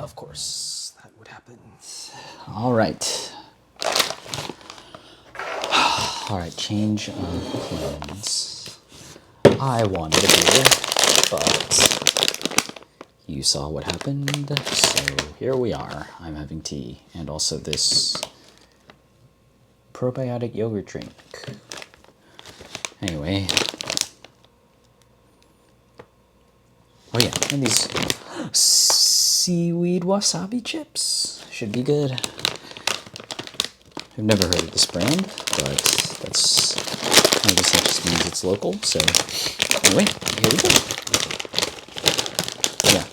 Of course, that would happen. All right. All right, change of plans. I wanted a beer, but you saw what happened, so here we are. I'm having tea, and also this probiotic yogurt drink. Anyway. Oh yeah, and these seaweed wasabi chips should be good. I've never heard of this brand, but that's, I guess that just means it's local, so anyway, here we go. Yeah,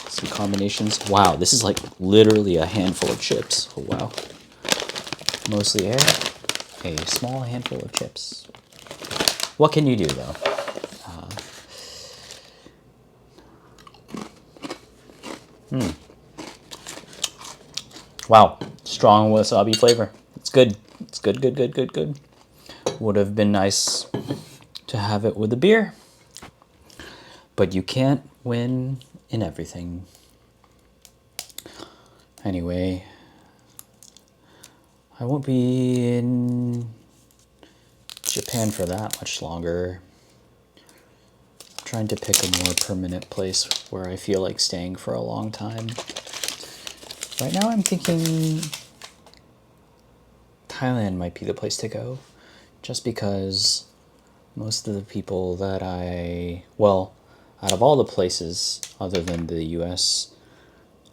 some combinations. Wow, this is like literally a handful of chips. Oh wow. Mostly air, a small handful of chips. What can you do though? Wow, strong wasabi flavor. It's good. It's good, good, good, good, good. Would have been nice to have it with a beer, but you can't win in everything. Anyway, I won't be in Japan for that much longer. I'm trying to pick a more permanent place where I feel like staying for a long time. Right now I'm thinking Thailand might be the place to go, just because most of the people that out of all the places other than the US,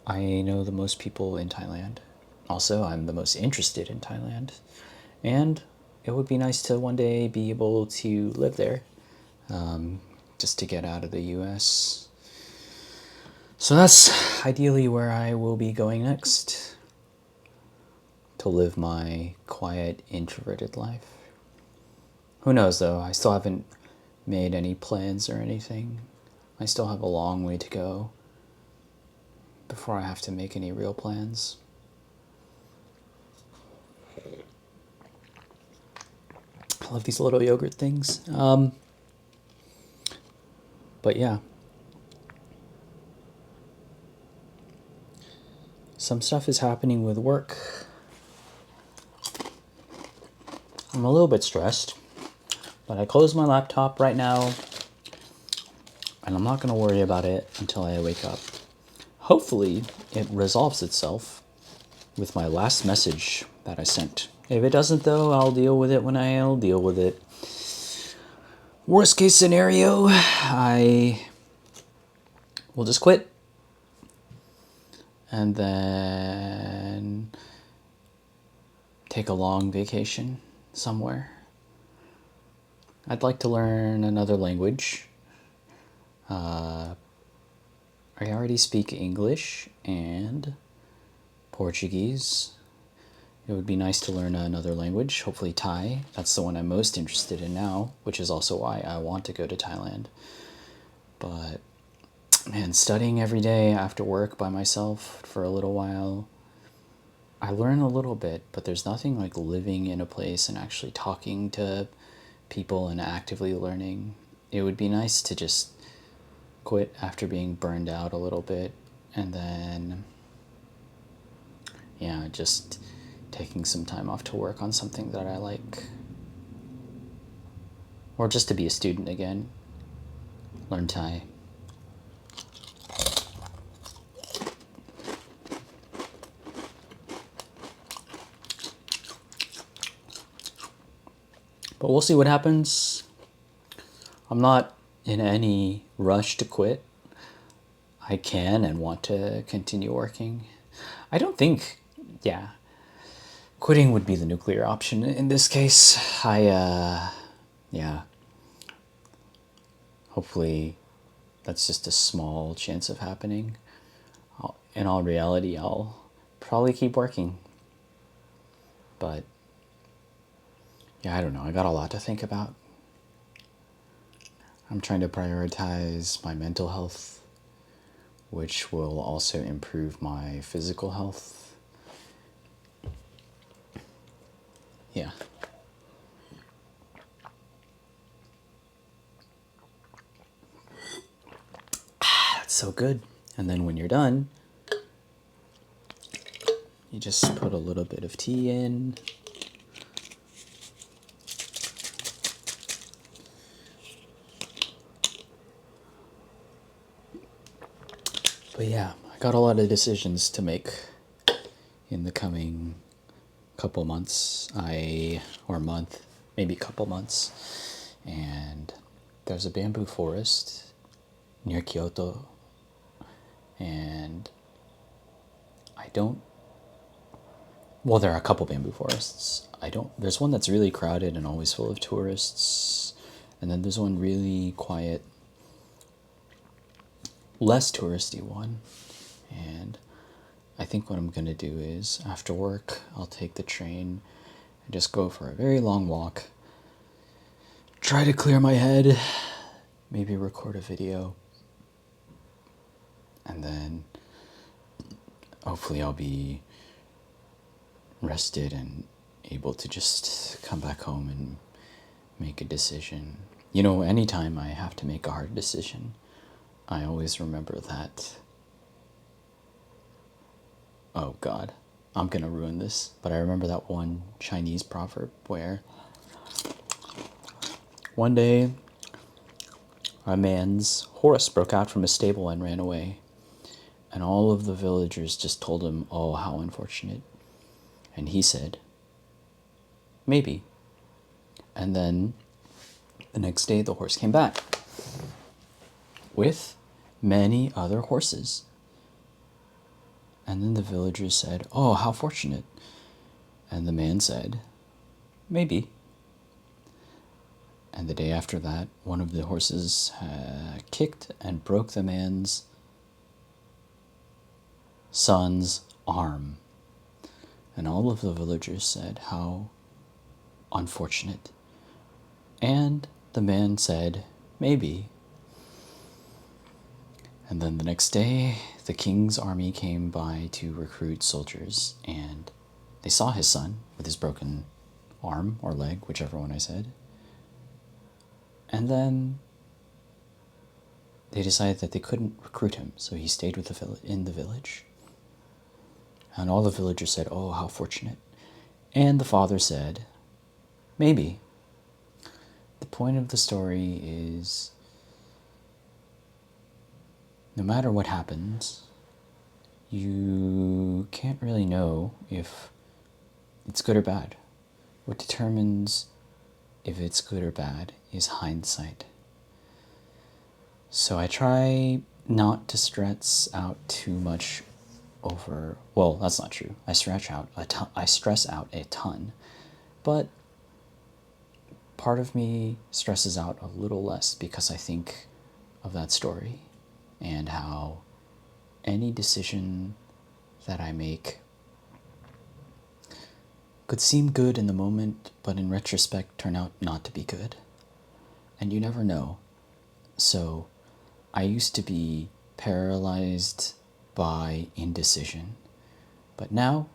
I know the most people in Thailand. Also, I'm the most interested in Thailand. And it would be nice to one day be able to live there, just to get out of the US. So that's ideally where I will be going next, to live my quiet, introverted life. Who knows though, I still haven't made any plans or anything. I still have a long way to go before I have to make any real plans. I love these little yogurt things. But yeah. Some stuff is happening with work. I'm a little bit stressed, but I close my laptop right now, and I'm not going to worry about it until I wake up. Hopefully, it resolves itself with my last message that I sent. If it doesn't, though, I'll deal with it when I'll deal with it. Worst case scenario, I will just quit and then take a long vacation somewhere. I'd like to learn another language. I already speak English and Portuguese. It would be nice to learn another language, hopefully Thai. That's the one I'm most interested in now, which is also why I want to go to Thailand. But man, studying every day after work by myself for a little while, I learn a little bit, but there's nothing like living in a place and actually talking to people and actively learning. It would be nice to just quit after being burned out a little bit, and then yeah, just taking some time off to work on something that I like, or just to be a student again, learn Thai. But we'll see what happens. I'm not in any rush to quit. I can and want to continue working. I don't think, yeah, quitting would be the nuclear option in this case. Yeah. Hopefully that's just a small chance of happening. In all reality, I'll probably keep working. But yeah, I don't know. I got a lot to think about. I'm trying to prioritize my mental health, which will also improve my physical health. Yeah. That's so good. And then when you're done, You just put a little bit of tea in. But yeah, I got a lot of decisions to make in the coming couple months, or month, maybe couple months. And there's a bamboo forest near Kyoto, and well, there are a couple bamboo forests. There's one that's really crowded and always full of tourists, and then there's one really quiet, less touristy one. And I think what I'm going to do is, after work, I'll take the train and just go for a very long walk, try to clear my head, maybe record a video, and then hopefully I'll be rested and able to just come back home and make a decision. You know, anytime I have to make a hard decision, I always remember that, oh God, I'm gonna ruin this, but I remember that one Chinese proverb where one day a man's horse broke out from his stable and ran away, and all of the villagers just told him, oh, how unfortunate. And he said, maybe. And then the next day the horse came back with many other horses. And then the villagers said, oh, how fortunate. And the man said, maybe. And the day after that, one of the horses kicked and broke the man's son's arm. And all of the villagers said, how unfortunate. And the man said, maybe. And then the next day, the king's army came by to recruit soldiers, and they saw his son with his broken arm or leg, whichever one I said. And then they decided that they couldn't recruit him, so he stayed with in the village. And all the villagers said, oh, how fortunate. And the father said, maybe. The point of the story is, no matter what happens, you can't really know if it's good or bad. What determines if it's good or bad is hindsight. So I try not to stress out too much over, well, that's not true. I stress out a ton, but part of me stresses out a little less because I think of that story and how any decision that I make could seem good in the moment, but in retrospect turn out not to be good. And you never know. So I used to be paralyzed by indecision, but now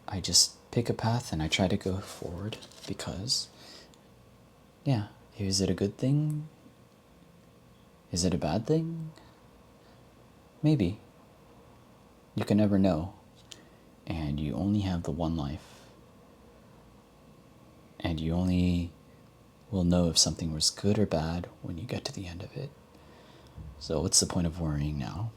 I just pick a path and I try to go forward because, yeah, is it a good thing? Is it a bad thing? Maybe. You can never know. And you only have the one life. And you only will know if something was good or bad when you get to the end of it. So what's the point of worrying now?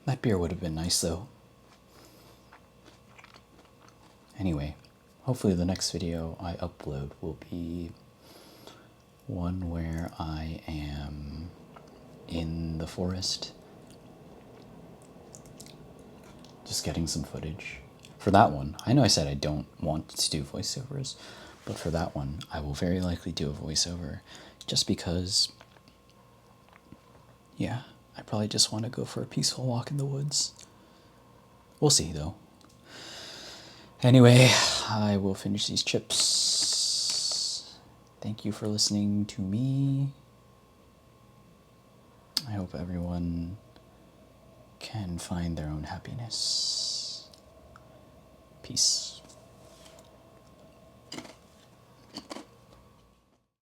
That beer would have been nice though. Anyway, hopefully the next video I upload will be one where I am in the forest, just getting some footage. For that one, I know I said I don't want to do voiceovers, but for that one, I will very likely do a voiceover just because, yeah, I probably just want to go for a peaceful walk in the woods. We'll see, though. Anyway, I will finish these chips. Thank you for listening to me. I hope everyone can find their own happiness. Peace.